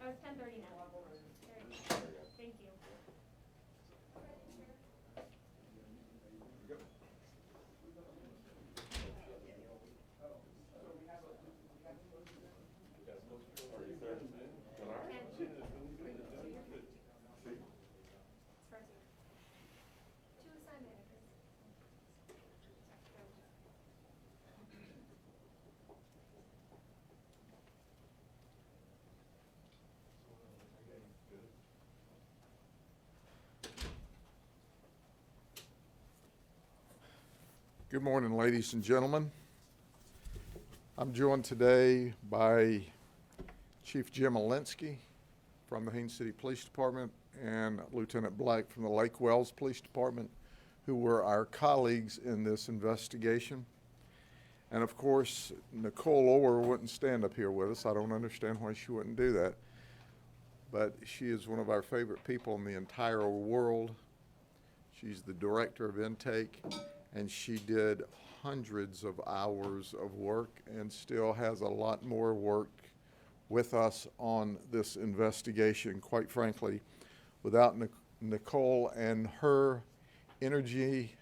Oh, it's 10:30 now. There you go. Thank you. Two assignment managers. Good morning, ladies and gentlemen. I'm joined today by Chief Jim Alinsky from the Haines City Police Department and Lieutenant Black from the Lake Wells Police Department, who were our colleagues in this investigation. And of course, Nicole Orr wouldn't stand up here with us. I don't understand why she wouldn't do that. But she is one of our favorite people in the entire world. She's the director of intake, and she did hundreds of hours of work and still has a lot more work with us on this investigation. Quite frankly, without Nicole and her energy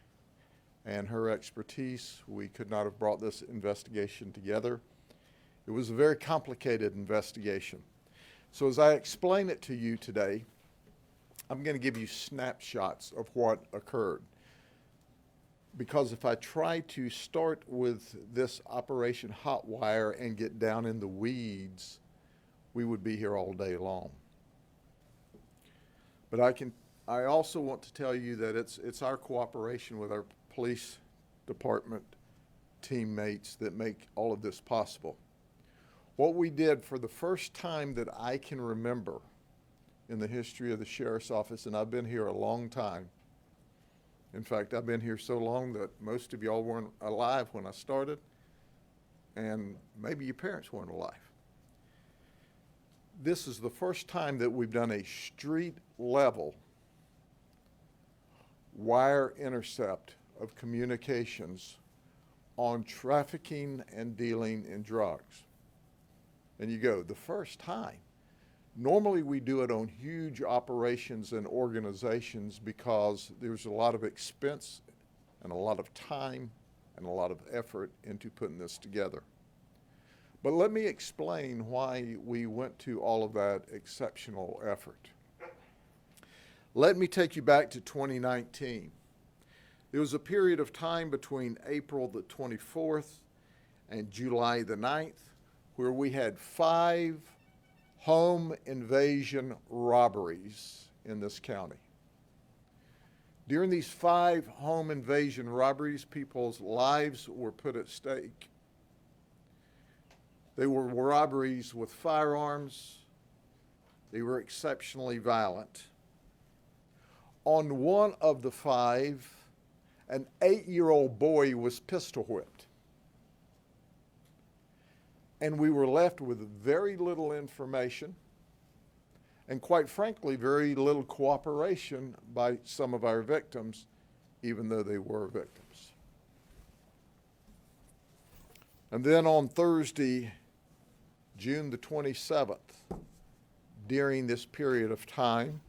and her expertise, we could not have brought this investigation together. It was a very complicated investigation. So as I explain it to you today, I'm going to give you snapshots of what occurred. Because if I try to start with this Operation Hotwire and get down in the weeds, we would be here all day long. But I also want to tell you that it's our cooperation with our police department teammates that make all of this possible. What we did for the first time that I can remember in the history of the Sheriff's Office, and I've been here a long time. In fact, I've been here so long that most of y'all weren't alive when I started, and maybe your parents weren't alive. This is the first time that we've done a street level wire intercept of communications on trafficking and dealing in drugs. And you go, the first time. Normally we do it on huge operations and organizations because there's a lot of expense and a lot of time and a lot of effort into putting this together. But let me explain why we went to all of that exceptional effort. Let me take you back to 2019. There was a period of time between April the 24th and July the 9th where we had 5 home invasion robberies in this county. During these 5 home invasion robberies, people's lives were put at stake. They were robberies with firearms. They were exceptionally violent. On one of the 5, an 8-year-old boy was pistol whipped. And we were left with very little information and, quite frankly, very little cooperation by some of our victims, even though they were victims. And then on Thursday, June the 27th, during this period of time,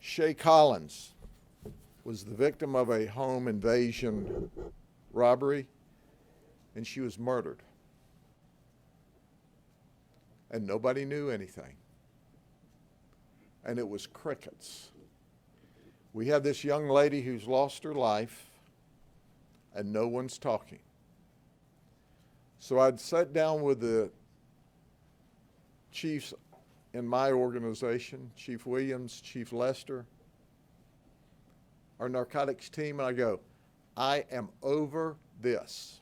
Shay Collins was the victim of a home invasion robbery, and she was murdered. And nobody knew anything. And it was crickets. We have this young lady who's lost her life, and no one's talking. So I'd sat down with the chiefs in my organization, Chief Williams, Chief Lester, our narcotics team, and I go, I am over this.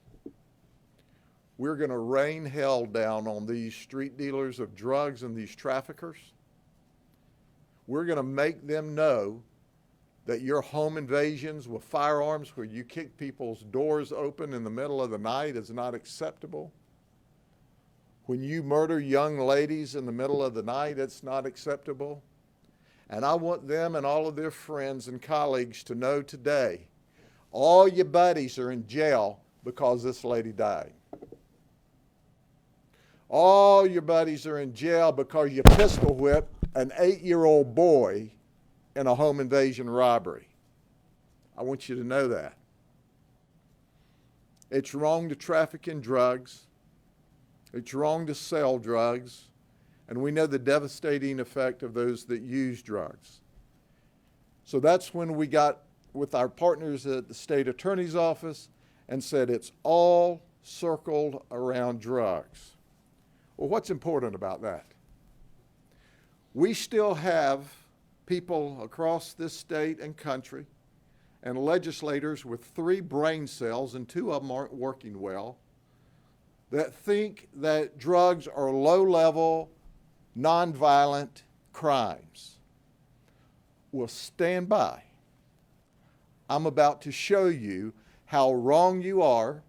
We're going to rain hell down on these street dealers of drugs and these traffickers. We're going to make them know that your home invasions with firearms where you kick people's doors open in the middle of the night is not acceptable. When you murder young ladies in the middle of the night, it's not acceptable. And I want them and all of their friends and colleagues to know today, all your buddies are in jail because this lady died. All your buddies are in jail because you pistol whipped an 8-year-old boy in a home invasion robbery. I want you to know that. It's wrong to traffic in drugs. It's wrong to sell drugs. And we know the devastating effect of those that use drugs. So that's when we got with our partners at the state attorney's office and said it's all circled around drugs. Well, what's important about that? We still have people across this state and country and legislators with 3 brain cells, and 2 of them aren't working well, that think that drugs are low-level, nonviolent crimes. Well, stand by. I'm about to show you how wrong you are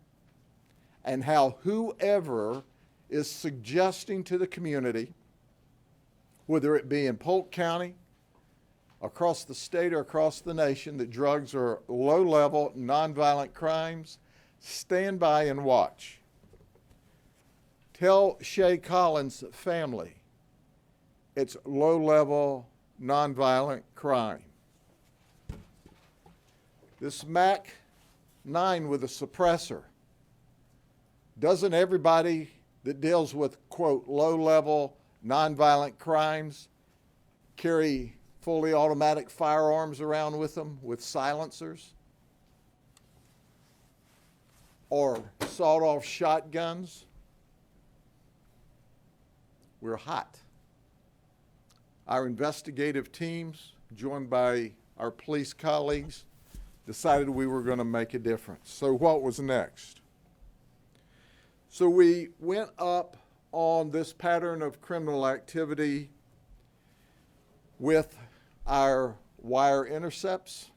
and how whoever is suggesting to the community, whether it be in Polk County, across the state or across the nation, that drugs are low-level, nonviolent crimes, stand by and watch. Tell Shay Collins' family it's low-level, nonviolent crime. This Mac 9 with a suppressor, doesn't everybody that deals with, quote, low-level, nonviolent crimes carry fully automatic firearms around with them with silencers? Or sawed-off shotguns? We're hot. Our investigative teams, joined by our police colleagues, decided we were going to make a difference. So what was next? So we went up on this pattern of criminal activity with our wire intercepts.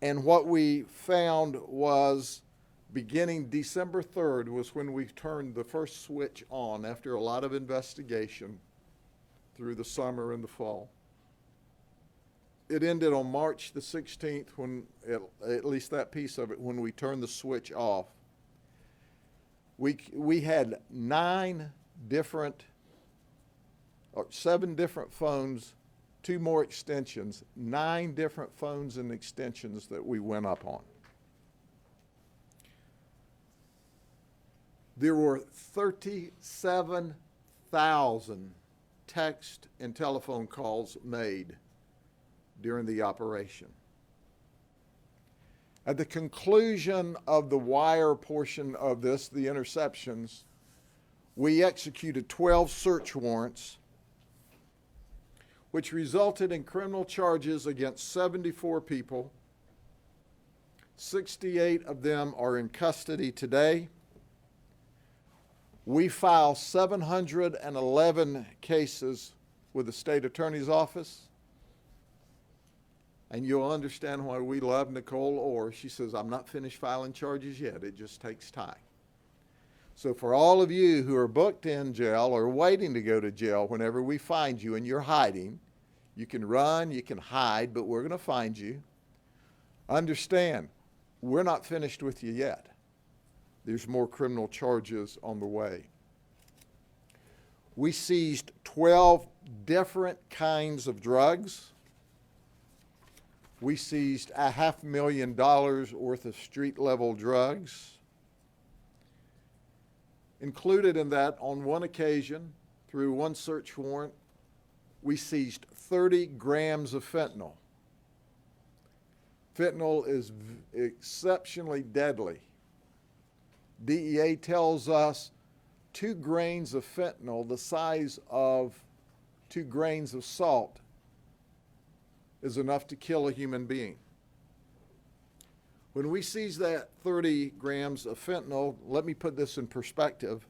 And what we found was beginning December 3rd was when we turned the first switch on after a lot of investigation through the summer and the fall. It ended on March the 16th when, at least that piece of it, when we turned the switch off. We had 7 different phones, 2 more extensions, 9 different phones and extensions that we went up on. There were 37,000 text and telephone calls made during the operation. At the conclusion of the wire portion of this, the interceptions, we executed 12 search warrants, which resulted in criminal charges against 74 people. 68 of them are in custody today. We file 711 cases with the state attorney's office. And you'll understand why we love Nicole Orr. She says, I'm not finished filing charges yet. It just takes time. So for all of you who are booked in jail or waiting to go to jail, whenever we find you and you're hiding, you can run, you can hide, but we're going to find you. Understand, we're not finished with you yet. There's more criminal charges on the way. We seized 12 different kinds of drugs. We seized $500,000 worth of street-level drugs. Included in that, on one occasion, through one search warrant, we seized 30 grams of fentanyl. Fentanyl is exceptionally deadly. DEA tells us 2 grains of fentanyl, the size of 2 grains of salt, is enough to kill a human being. When we seized that 30 grams of fentanyl, let me put this in perspective,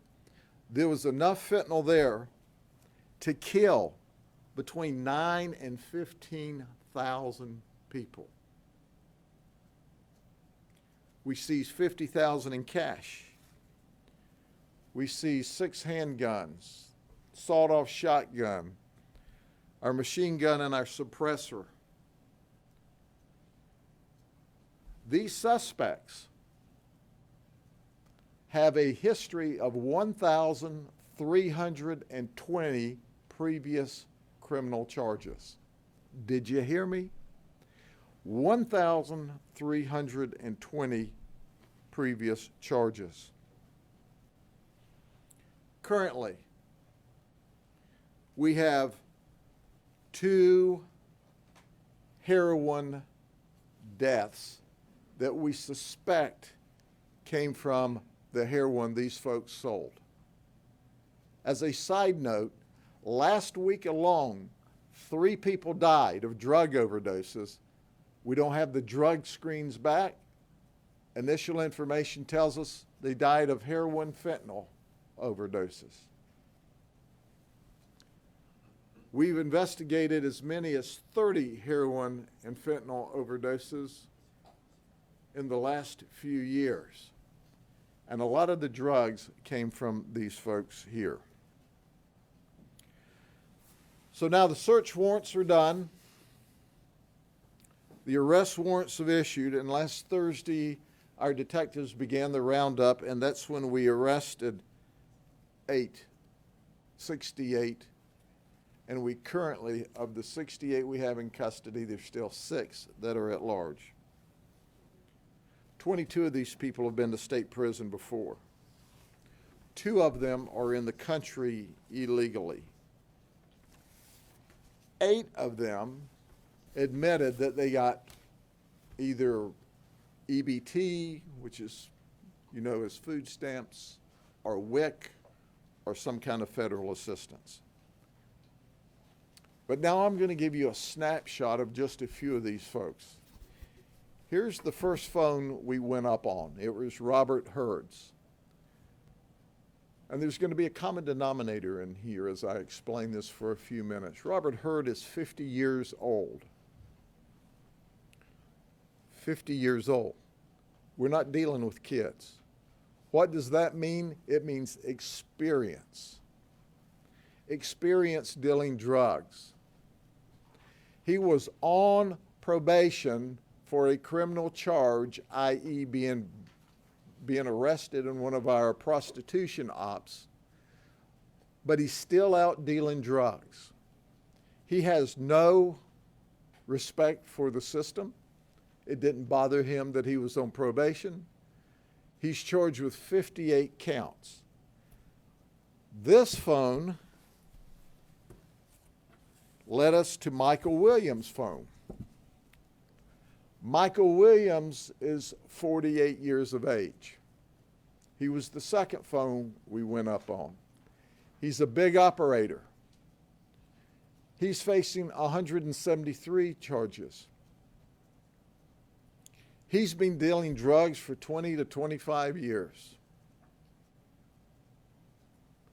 there was enough fentanyl there to kill between 9,000 and 15,000 people. We seized $50,000 in cash. We seized 6 handguns, sawed-off shotgun, our machine gun, and our suppressor. These suspects have a history of 1,320 previous criminal charges. Did you hear me? 1,320 previous charges. Currently, we have 2 heroin deaths that we suspect came from the heroin these folks sold. As a side note, last week alone, 3 people died of drug overdoses. We don't have the drug screens back. Initial information tells us they died of heroin fentanyl overdoses. We've investigated as many as 30 heroin and fentanyl overdoses in the last few years. And a lot of the drugs came from these folks here. So now the search warrants are done. The arrest warrants have issued, and last Thursday our detectives began the roundup, and that's when we arrested 68. And we currently, of the 68 we have in custody, there's still 6 that are at large. 22 of these people have been to state prison before. 2 of them are in the country illegally. 8 of them admitted that they got either EBT, which is, you know, as food stamps, or WIC, or some kind of federal assistance. But now I'm going to give you a snapshot of just a few of these folks. Here's the first phone we went up on. It was Robert Hurd's. And there's going to be a common denominator in here as I explain this for a few minutes. Robert Hurd is 50 years old. 50 years old. We're not dealing with kids. What does that mean? It means experience. Experience dealing drugs. He was on probation for a criminal charge, i.e. being arrested in one of our prostitution ops, but he's still out dealing drugs. He has no respect for the system. It didn't bother him that he was on probation. He's charged with 58 counts. This phone led us to Michael Williams' phone. Michael Williams is 48 years of age. He was the second phone we went up on. He's a big operator. He's facing 173 charges. He's been dealing drugs for 20 to 25 years.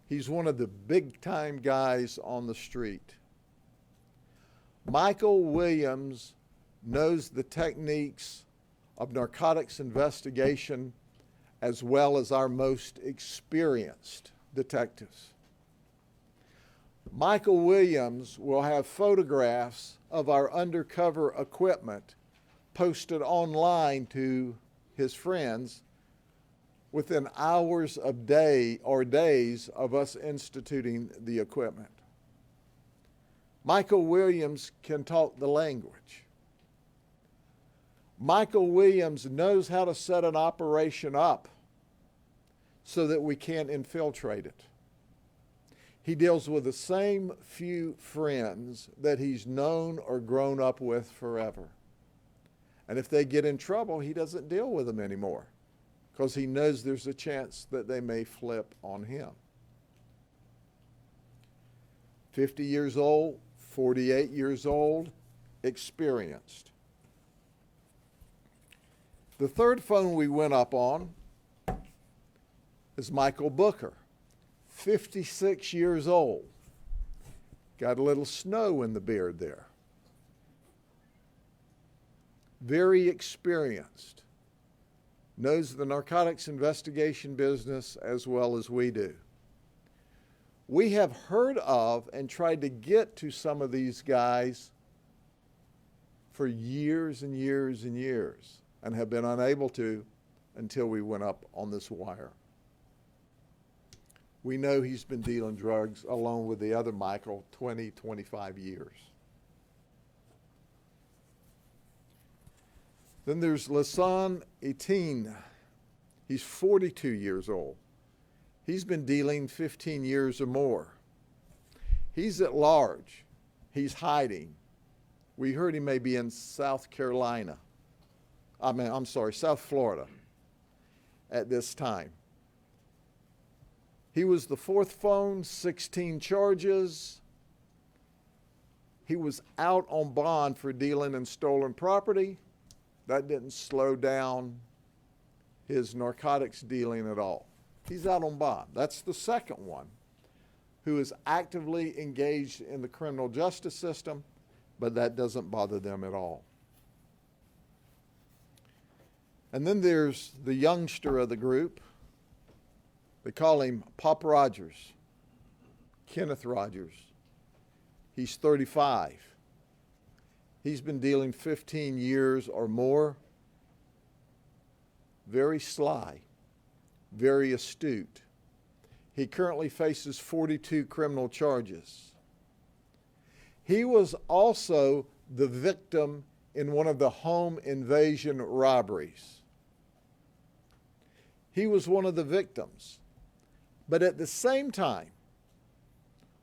He's one of the big-time guys on the street. Michael Williams knows the techniques of narcotics investigation as well as our most experienced detectives. Michael Williams will have photographs of our undercover equipment posted online to his friends within hours of days of us instituting the equipment. Michael Williams can talk the language. Michael Williams knows how to set an operation up so that we can't infiltrate it. He deals with the same few friends that he's known or grown up with forever. And if they get in trouble, he doesn't deal with them anymore because he knows there's a chance that they may flip on him. 50 years old, 48 years old, experienced. The third phone we went up on is Michael Booker, 56 years old. Got a little snow in the beard there. Very experienced. Knows the narcotics investigation business as well as we do. We have heard of and tried to get to some of these guys for years and years and years and have been unable to until we went up on this wire. we know he's been dealing drugs along with the other Michael 20, 25 years. Then there's Lasan Etienne. He's 42 years old. He's been dealing 15 years or more. He's at large. He's hiding. We heard he may be in South Florida at this time. He was the fourth phone, 16 charges. He was out on bond for dealing in stolen property. That didn't slow down his narcotics dealing at all. He's out on bond. That's the second one who is actively engaged in the criminal justice system, but that doesn't bother them at all. And then there's the youngster of the group. They call him Pop Rogers, Kenneth Rogers. He's 35. He's been dealing 15 years or more. Very sly, very astute. He currently faces 42 criminal charges. He was also the victim in one of the home invasion robberies. He was one of the victims. But at the same time,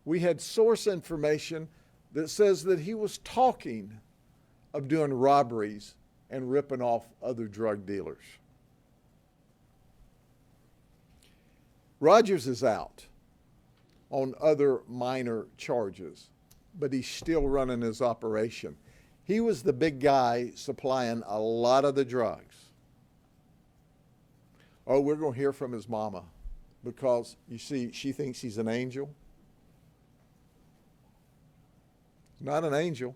we had source information that says that he was talking of doing robberies and ripping off other drug dealers. Rogers is out on other minor charges, but he's still running his operation. He was the big guy supplying a lot of the drugs. Oh, we're going to hear from his mama because, you see, she thinks he's an angel. Not an angel.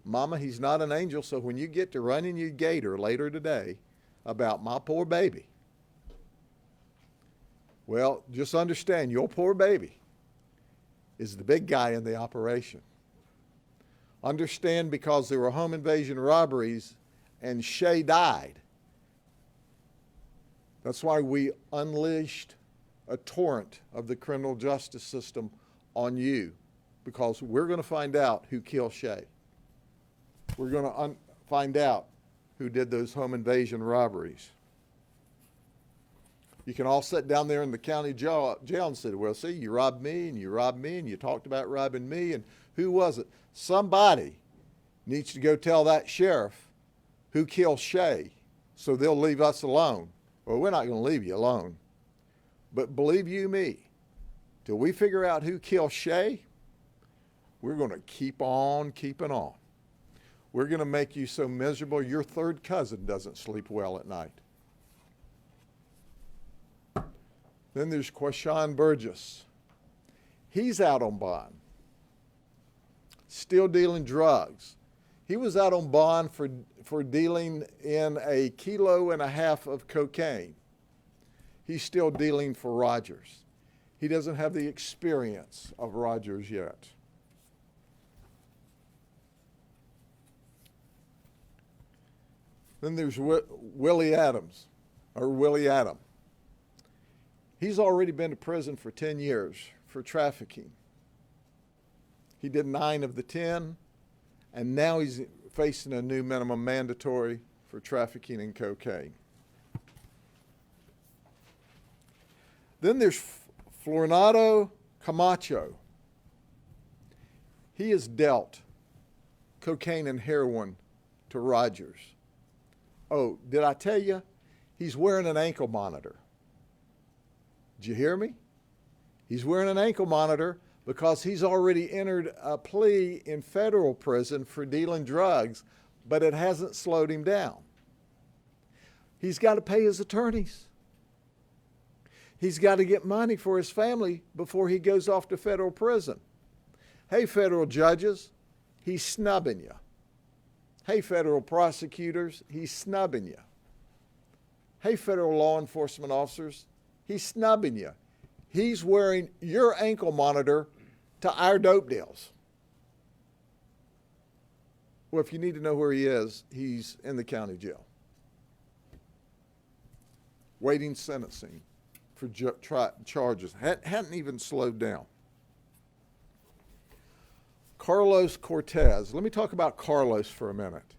Mama, he's not an angel, so when you get to running your gator later today about my poor baby, well, just understand your poor baby is the big guy in the operation. Understand, because there were home invasion robberies and Shay died. That's why we unleashed a torrent of the criminal justice system on you, because we're going to find out who killed Shay. We're going to find out who did those home invasion robberies. You can all sit down there in the county jail and say, well, see, you robbed me, and you robbed me, and you talked about robbing me, and who was it? Somebody needs to go tell that sheriff who killed Shay, so they'll leave us alone. Well, we're not going to leave you alone. But believe you me, till we figure out who killed Shay, we're going to keep on keeping on. We're going to make you so miserable your third cousin doesn't sleep well at night. Then there's Quashawn Burgess. He's out on bond, still dealing drugs. He was out on bond for dealing in 1.5 kilos of cocaine. He's still dealing for Rogers. He doesn't have the experience of Rogers yet. Then there's Willie Adam. He's already been to prison for 10 years for trafficking. He did 9 of the 10, and now he's facing a new minimum mandatory for trafficking in cocaine. Then there's Florinado Camacho. He has dealt cocaine and heroin to Rogers. Oh, did I tell you? He's wearing an ankle monitor. Did you hear me? He's wearing an ankle monitor because he's already entered a plea in federal prison for dealing drugs, but it hasn't slowed him down. He's got to pay his attorneys. He's got to get money for his family before he goes off to federal prison. Hey, federal judges, he's snubbing you. Hey, federal prosecutors, he's snubbing you. Hey, federal law enforcement officers, he's snubbing you. He's wearing your ankle monitor to our dope deals. Well, if you need to know where he is, he's in the county jail, waiting sentencing for charges. Hadn't even slowed down. Carlos Cortez. Let me talk about Carlos for a minute.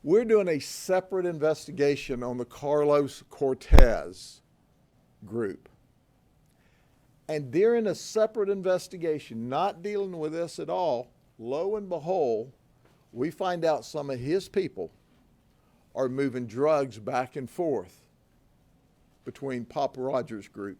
We're doing a separate investigation on the Carlos Cortez group. And during a separate investigation, not dealing with this at all, lo and behold, we find out some of his people are moving drugs back and forth between Papa Rogers' group.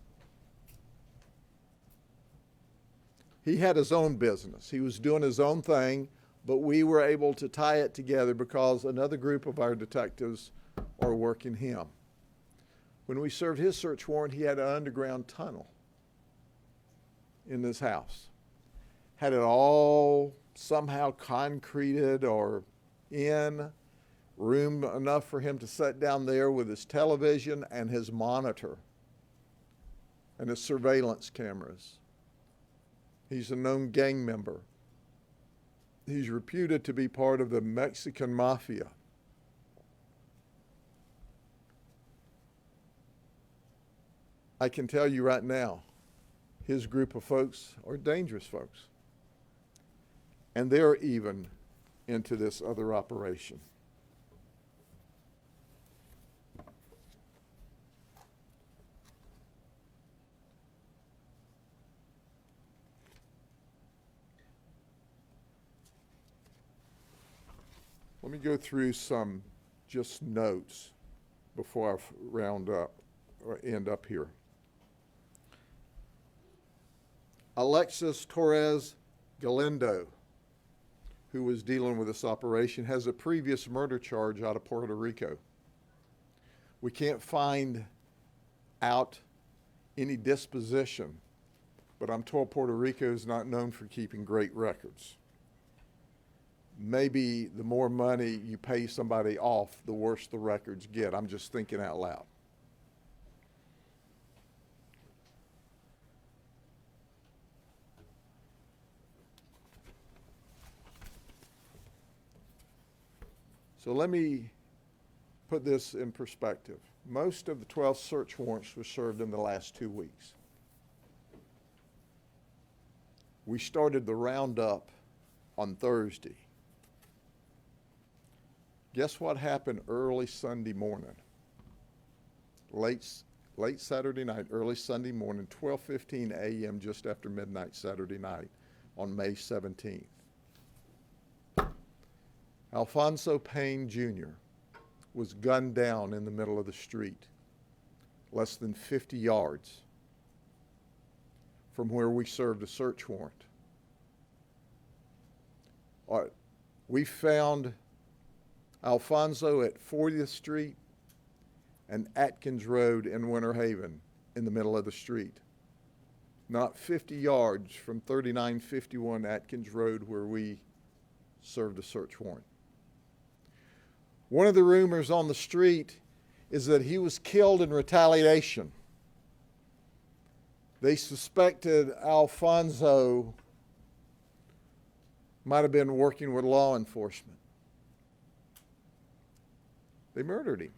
He had his own business. He was doing his own thing, but we were able to tie it together because another group of our detectives are working him. When we served his search warrant, he had an underground tunnel in this house. Had it all somehow concreted or in, room enough for him to sit down there with his television and his monitor and his surveillance cameras. He's a known gang member. He's reputed to be part of the Mexican mafia. I can tell you right now, his group of folks are dangerous folks. And they're even into this other operation. Let me go through some just notes before I round up or end up here. Alexis Torres Galindo, who was dealing with this operation, has a previous murder charge out of Puerto Rico. We can't find out any disposition, but I'm told Puerto Rico is not known for keeping great records. Maybe the more money you pay somebody off, the worse the records get. I'm just thinking out loud. So let me put this in perspective. Most of the 12 search warrants were served in the last 2 weeks. We started the roundup on Thursday. Guess what happened early Sunday morning? Late Saturday night, early Sunday morning, 12:15 a.m., just after midnight Saturday night on May 17th. Alfonso Payne Jr. was gunned down in the middle of the street, less than 50 yards from where we served a search warrant. We found Alfonso at 40th Street and Atkins Road in Winter Haven in the middle of the street, not 50 yards from 3951 Atkins Road where we served a search warrant. One of the rumors on the street is that he was killed in retaliation. They suspected Alfonso might have been working with law enforcement. They murdered him.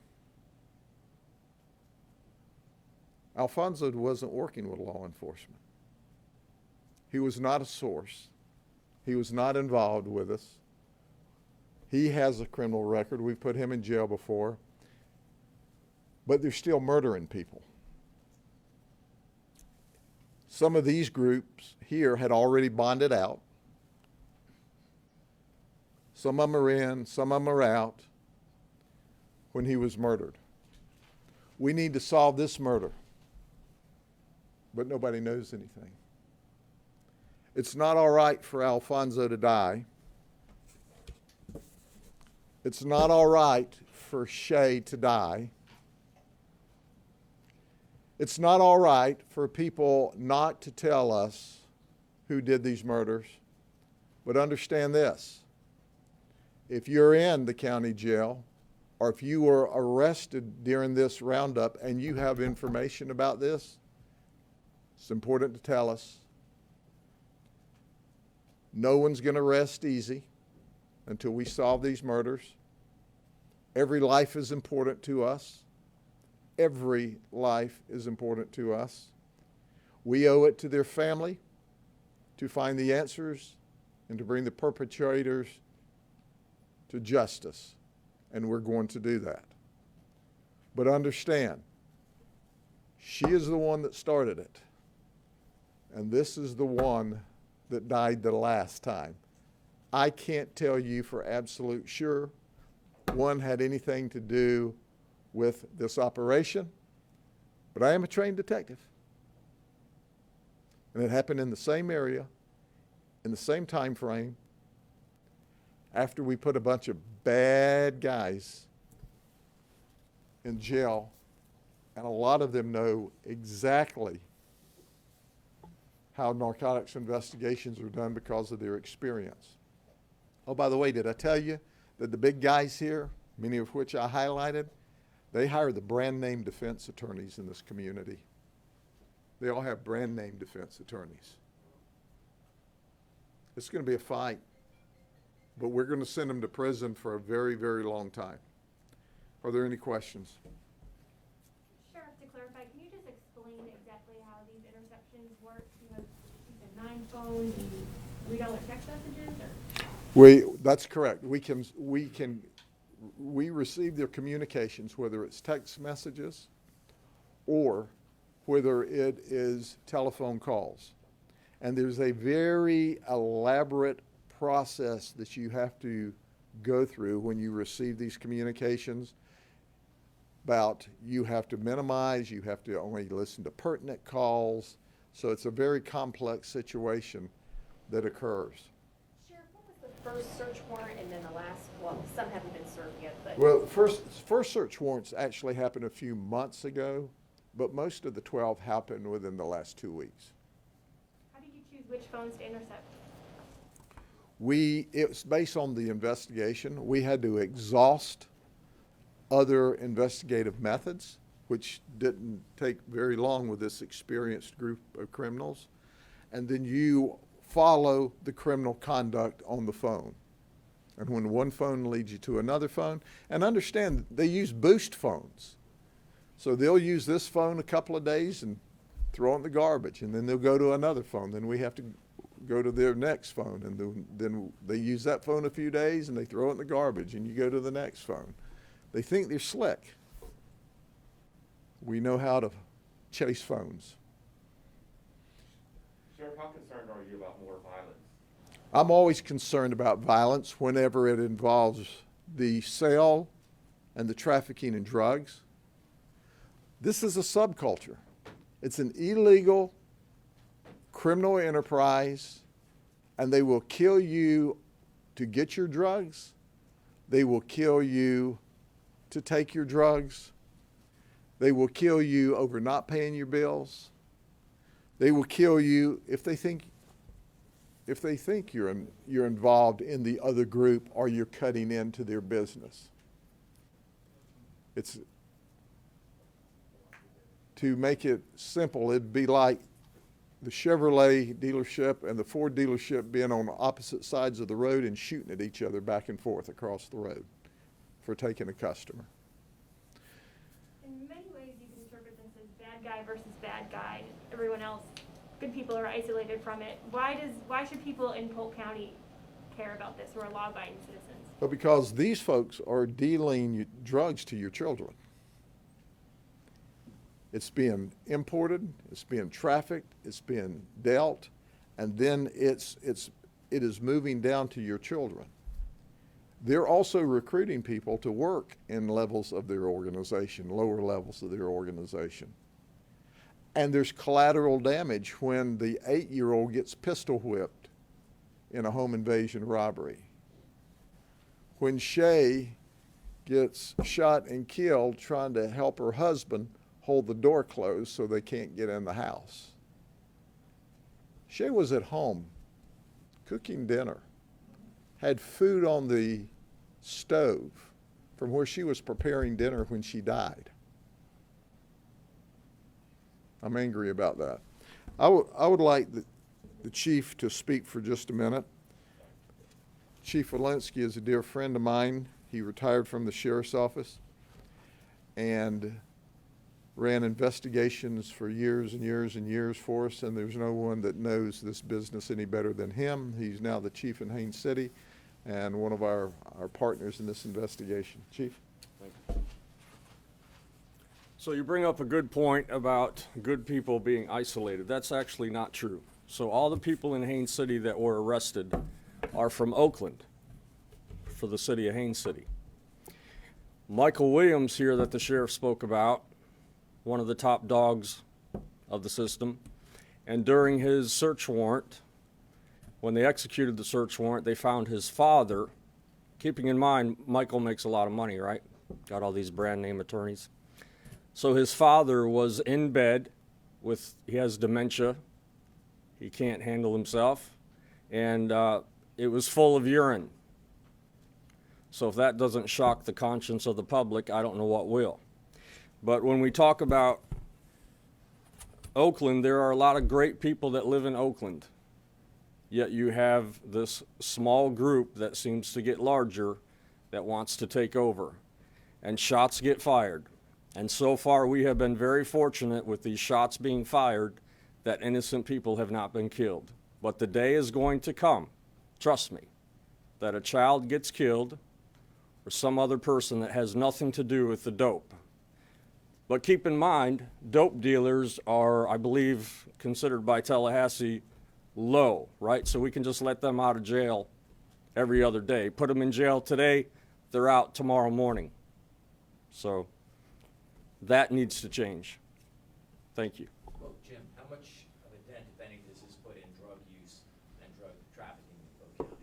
Alfonso wasn't working with law enforcement. He was not a source. He was not involved with us. He has a criminal record. We've put him in jail before. But they're still murdering people. Some of these groups here had already bonded out. Some of them are in, some of them are out when he was murdered. We need to solve this murder, but nobody knows anything. It's not all right for Alfonso to die. It's not all right for Shay to die. It's not all right for people not to tell us who did these murders. But understand this. If you're in the county jail, or if you were arrested during this roundup and you have information about this, it's important to tell us. No one's going to rest easy until we solve these murders. Every life is important to us. every life is important to us. We owe it to their family to find the answers and to bring the perpetrators to justice, and we're going to do that. But understand, she is the one that started it, and this is the one that died the last time. I can't tell you for absolute sure one had anything to do with this operation, but I am a trained detective. And it happened in the same area, in the same time frame, after we put a bunch of bad guys in jail, and a lot of them know exactly how narcotics investigations are done because of their experience. Oh, by the way, did I tell you that the big guys here, many of which I highlighted, they hire the brand name defense attorneys in this community. They all have brand name defense attorneys. It's going to be a fight, but we're going to send them to prison for a very, very long time. Are there any questions? Sheriff, to clarify, can you just explain exactly how these interceptions work? You have, you said 9 phones and read all their text messages, or? That's correct. We receive their communications, whether it's text messages or whether it is telephone calls. And there's a very elaborate process that you have to go through when you receive these communications. About you have to minimize, you have to only listen to pertinent calls. So it's a very complex situation that occurs. Sheriff, what was the first search warrant and then the last, well, some haven't been served yet, but. Well, first search warrants actually happened a few months ago, but most of the 12 happened within the last 2 weeks. How did you choose which phones to intercept? It was based on the investigation. We had to exhaust other investigative methods, which didn't take very long with this experienced group of criminals. And then you follow the criminal conduct on the phone. And when one phone leads you to another phone, and understand they use boost phones. So they'll use this phone a couple of days and throw it in the garbage, and then they'll go to another phone. Then we have to go to their next phone, and then they use that phone a few days and they throw it in the garbage, and you go to the next phone. They think they're slick. We know how to chase phones. Sheriff, how concerned are you about more violence? I'm always concerned about violence whenever it involves the sale and the trafficking in drugs. This is a subculture. It's an illegal criminal enterprise, and they will kill you to get your drugs. They will kill you to take your drugs. They will kill you over not paying your bills. They will kill you if they think you're involved in the other group or you're cutting into their business. It's to make it simple, it'd be like the Chevrolet dealership and the Ford dealership being on opposite sides of the road and shooting at each other back and forth across the road for taking a customer. In many ways, you can interpret this as bad guy versus bad guy. Everyone else, good people are isolated from it. Why should people in Polk County care about this who are law-abiding citizens? But because these folks are dealing drugs to your children. It's being imported, it's being trafficked, it's being dealt, and then it is moving down to your children. They're also recruiting people to work in levels of their organization, lower levels of their organization. And there's collateral damage when the 8-year-old gets pistol whipped in a home invasion robbery. When Shay gets shot and killed trying to help her husband hold the door closed so they can't get in the house. Shay was at home cooking dinner, had food on the stove from where she was preparing dinner when she died. I'm angry about that. I would like the chief to speak for just a minute. Chief Walensky is a dear friend of mine. He retired from the sheriff's office, and ran investigations for years and years and years for us, and there's no one that knows this business any better than him. He's now the chief in Haines City and one of our partners in this investigation. Chief? Thank you. So you bring up a good point about good people being isolated. That's actually not true. So all the people in Haines City that were arrested are from Oakland for the city of Haines City. Michael Williams here that the sheriff spoke about, one of the top dogs of the system, and during his search warrant, when they executed the search warrant, they found his father, keeping in mind Michael makes a lot of money, right? Got all these brand name attorneys. So his father was in bed with, he has dementia, he can't handle himself, and it was full of urine. So if that doesn't shock the conscience of the public, I don't know what will. But when we talk about Oakland, there are a lot of great people that live in Oakland. Yet you have this small group that seems to get larger that wants to take over. And shots get fired. And so far we have been very fortunate with these shots being fired that innocent people have not been killed. But the day is going to come, trust me, that a child gets killed or some other person that has nothing to do with the dope. But keep in mind, dope dealers are, I believe, considered by Tallahassee low, right? So we can just let them out of jail every other day. Put them in jail today, they're out tomorrow morning. So that needs to change. Thank you. Well, Jim, how much of a dent, if any, does this put in drug use and drug trafficking in Polk County?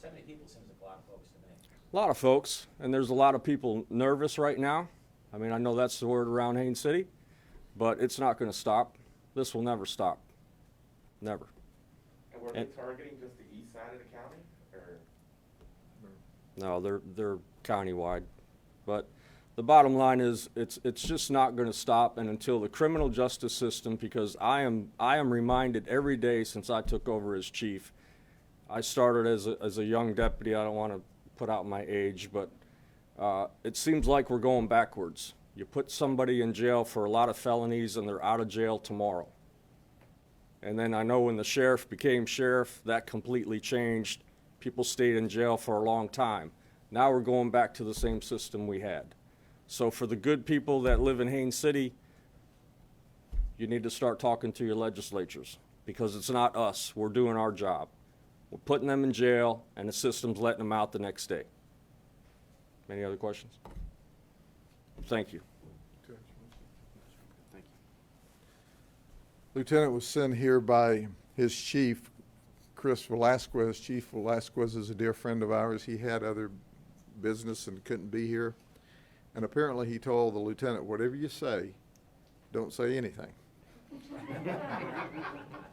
70 people seems like a lot of folks to me. A lot of folks, and there's a lot of people nervous right now. I mean, I know that's the word around Haines City, but it's not going to stop. This will never stop. Never. And were they targeting just the east side of the county, or? No, they're countywide. But the bottom line is it's just not going to stop, and until the criminal justice system, because I am reminded every day since I took over as chief. I started as a young deputy. I don't want to put out my age, but it seems like we're going backwards. You put somebody in jail for a lot of felonies and they're out of jail tomorrow. And then I know when the sheriff became sheriff, that completely changed. People stayed in jail for a long time. Now we're going back to the same system we had. So for the good people that live in Haines City, you need to start talking to your legislatures, because it's not us. We're doing our job. We're putting them in jail and the system's letting them out the next day. Any other questions? Thank you. Thank you. Lieutenant was sent here by his chief, Chris Velasquez. Chief Velasquez is a dear friend of ours. He had other business and couldn't be here. And apparently he told the lieutenant, whatever you say, don't say anything.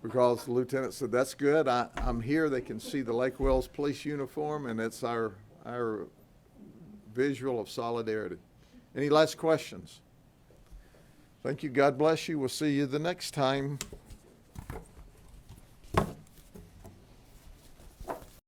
Because the lieutenant said, that's good. I'm here. They can see the Lake Wells police uniform, and it's our visual of solidarity. Any last questions? Thank you. God bless you. We'll see you the next time.